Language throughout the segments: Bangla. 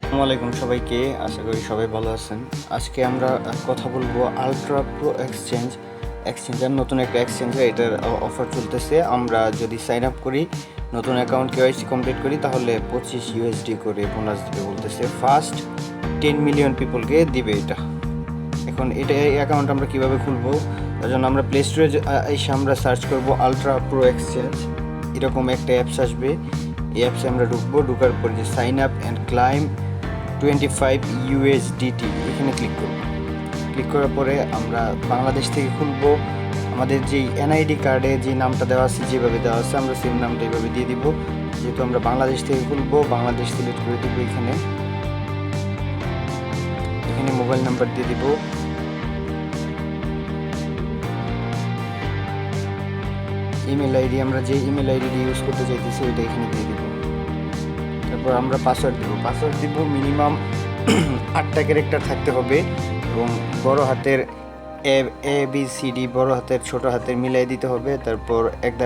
আসসালামু আলাইকুম সবাইকে, আশা করি সবাই ভালো আছেন। আজকে আমরা কথা বলবো আলট্রা প্রো এক্সচেঞ্জের নতুন একটা এক্সচেঞ্জে এটার অফার চলতেছে। আমরা যদি সাইন আপ করি, নতুন অ্যাকাউন্ট কেওয়াইসি কমপ্লিট করি, তাহলে 25 ইউএসডি করে বোনাস দিবে বলতেছে। ফার্স্ট 10 মিলিয়ন পিপলকে দিবে এটা। এখন এই অ্যাকাউন্ট আমরা কীভাবে খুলবো, তার জন্য আমরা প্লে স্টোরে এসে আমরা সার্চ করবো আলট্রা প্রো এক্সচেঞ্জ। এরকম একটা অ্যাপস আসবে। এই অ্যাপসে আমরা ঢুকার পর যে sign up and claim 25 USDT এখানে ক্লিক করার পরে আমরা বাংলাদেশ থেকে খুলবো। আমাদের যেই এনআইডি কার্ডে যে নামটা দেওয়া আছে, যেভাবে দেওয়া আছে আমরা সেম নামটা এইভাবে দিয়ে দিব। যেহেতু আমরা বাংলাদেশ থেকে খুলবো, বাংলাদেশ সিলেক্ট করে দিব। এখানে মোবাইল নাম্বার দিয়ে দিব। ইমেল আইডি, আমরা যে ইমেল আইডি ইউজ করতে চাইতেছি ওইটা এখানে দিয়ে দিব। তারপর আমরা পাসওয়ার্ড দিব। মিনিমাম 8টা ক্যারেক্টার থাকতে হবে এবং বড় হাতের ABCD, বড় হাতের ছোট হাতের মিলাই দিতে হবে। তারপর একটা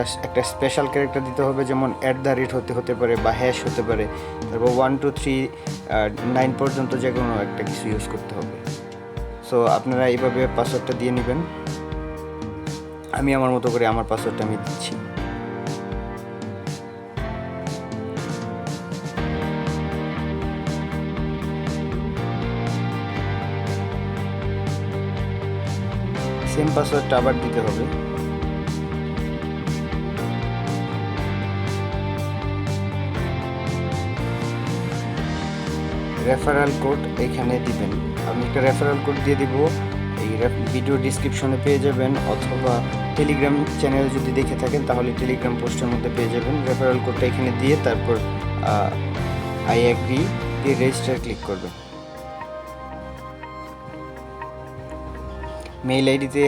স্পেশাল ক্যারেক্টার দিতে হবে, যেমন @ হতে পারে বা হ্যাশ হতে পারে। তারপর 1 2 3 9 পর্যন্ত যে কোনো একটা কিছু ইউজ করতে হবে। সো আপনারা এইভাবে পাসওয়ার্ডটা দিয়ে নেবেন। আমি আমার মতো করে আমার পাসওয়ার্ডটা আমি দিচ্ছি। সেম পাসওয়ার্ডটা আবার দিতে হবে। রেফারেল কোড এখানে দিবেন। আমি একটা রেফারেল কোড দিয়ে দিব, এই ভিডিও ডিসক্রিপশনে পেয়ে যাবেন, অথবা টেলিগ্রাম চ্যানেল যদি দেখে থাকেন তাহলে টেলিগ্রাম পোস্টের মধ্যে পেয়ে যাবেন। রেফারেল কোডটা এখানে দিয়ে তারপর আই অ্যাগ্রি দিয়ে রেজিস্টার ক্লিক করবেন। মেইল আইডিতে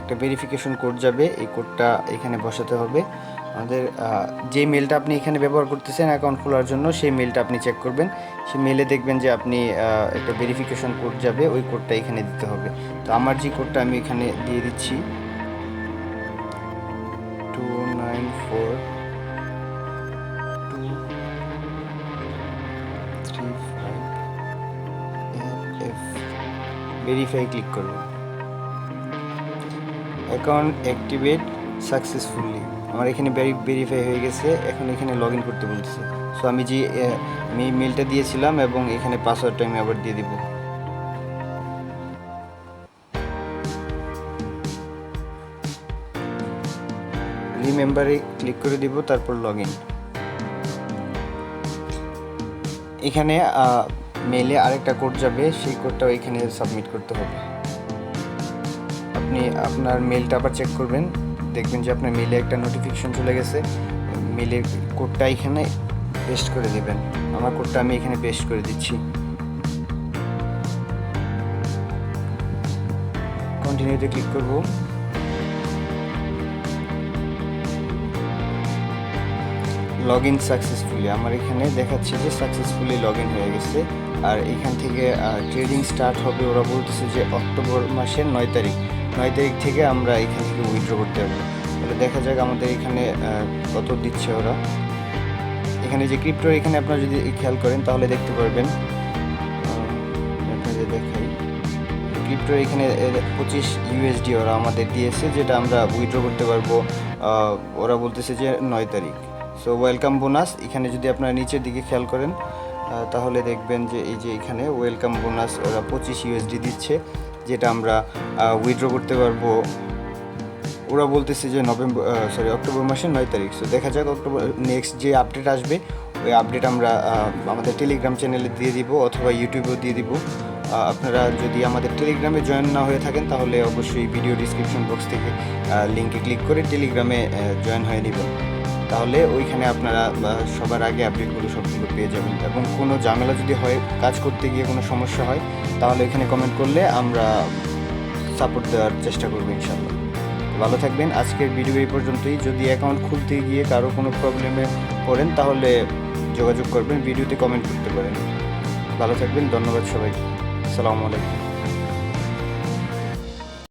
একটা ভেরিফিকেশন কোড যাবে, এই কোডটা এখানে বসাতে হবে। আমাদের যে মেলটা আপনি এখানে ব্যবহার করতেছেন অ্যাকাউন্ট খোলার জন্য, সেই মেলটা আপনি চেক করবেন। সেই মেলে দেখবেন যে আপনি একটা ভেরিফিকেশন কোড যাবে, ওই কোডটা এখানে দিতে হবে। তো আমার যে কোডটা আমি এখানে দিয়ে দিচ্ছি 294235F ভেরিফাই ক্লিক করবেন। Account activate successfully. আমার এখানে ভেরিফাই হয়ে গেছে। এখন এখানে লগ ইন করতে বলতেছে। সো আমি মেলটা দিয়েছিলাম এবং এখানে পাসওয়ার্ডটা আমি আবার দিয়ে দিব। রিমেম্বারে ক্লিক করে দিব, তারপর লগ ইন। এখানে মেলে আরেকটা কোড যাবে, সেই কোডটাও এখানে সাবমিট করতে হবে। আপনি আপনার মেলটা আবার চেক করবেন, দেখবেন যে আপনার মেলে একটা নোটিফিকেশন চলে গেছে। মেলের কোডটা এখানে পেস্ট করে দেবেন। আমার কোডটা আমি এখানে পেস্ট করে দিচ্ছি। কন্টিনিউতে ক্লিক করব। লগ ইন সাকসেসফুলি, আমার এখানে দেখাচ্ছে যে সাকসেসফুলি লগ ইন হয়ে গেছে। আর এখান থেকে ট্রেডিং স্টার্ট হবে। ওরা বলতেছে যে অক্টোবর মাসের 9 তারিখ থেকে আমরা এখান থেকে উইথড্র করতে পারবো। তাহলে দেখা যাক আমাদের এখানে কত দিচ্ছে ওরা। এখানে যে ক্রিপ্টো, এখানে আপনারা যদি খেয়াল করেন তাহলে দেখতে পারবেন, আপনাদের দেখাই, ক্রিপ্টো এখানে 25 USD ওরা আমাদের দিয়েছে, যেটা আমরা উইথড্র করতে পারবো। ওরা বলতেছে যে 9 তারিখ। সো ওয়েলকাম বোনাস, এখানে যদি আপনারা নিচের দিকে খেয়াল করেন তাহলে দেখবেন যে এই যে এখানে ওয়েলকাম বোনাস ওরা 25 USD দিচ্ছে, যেটা আমরা উইথড্র করতে পারবো। ওরা বলতেছে যে অক্টোবর মাসের 9 তারিখ। সো দেখা যাক অক্টোবর নেক্সট যে আপডেট আসবে, ওই আপডেট আমরা আমাদের টেলিগ্রাম চ্যানেলে দিয়ে দিব, অথবা ইউটিউবেও দিয়ে দিব। আপনারা যদি আমাদের টেলিগ্রামে জয়েন না হয়ে থাকেন তাহলে অবশ্যই ভিডিও ডিসক্রিপশন বক্স থেকে লিঙ্কে ক্লিক করে টেলিগ্রামে জয়েন হয়ে নেবেন। তাহলে ওইখানে আপনারা সবার আগে আপডেটগুলো সবগুলো পেয়ে যাবেন। এবং কোনো ঝামেলা যদি হয়, কাজ করতে গিয়ে কোনো সমস্যা হয়, তাহলে এখানে কমেন্ট করলে আমরা সাপোর্ট দেওয়ার চেষ্টা করবো ইনশাআল্লাহ। ভালো থাকবেন। আজকের ভিডিও এই পর্যন্তই। যদি অ্যাকাউন্ট খুলতে গিয়ে কারো কোনো প্রবলেমে পড়েন তাহলে যোগাযোগ করবেন, ভিডিওতে কমেন্ট করতে পারেন। ভালো থাকবেন, ধন্যবাদ সবাইকে। আসসালামু আলাইকুম।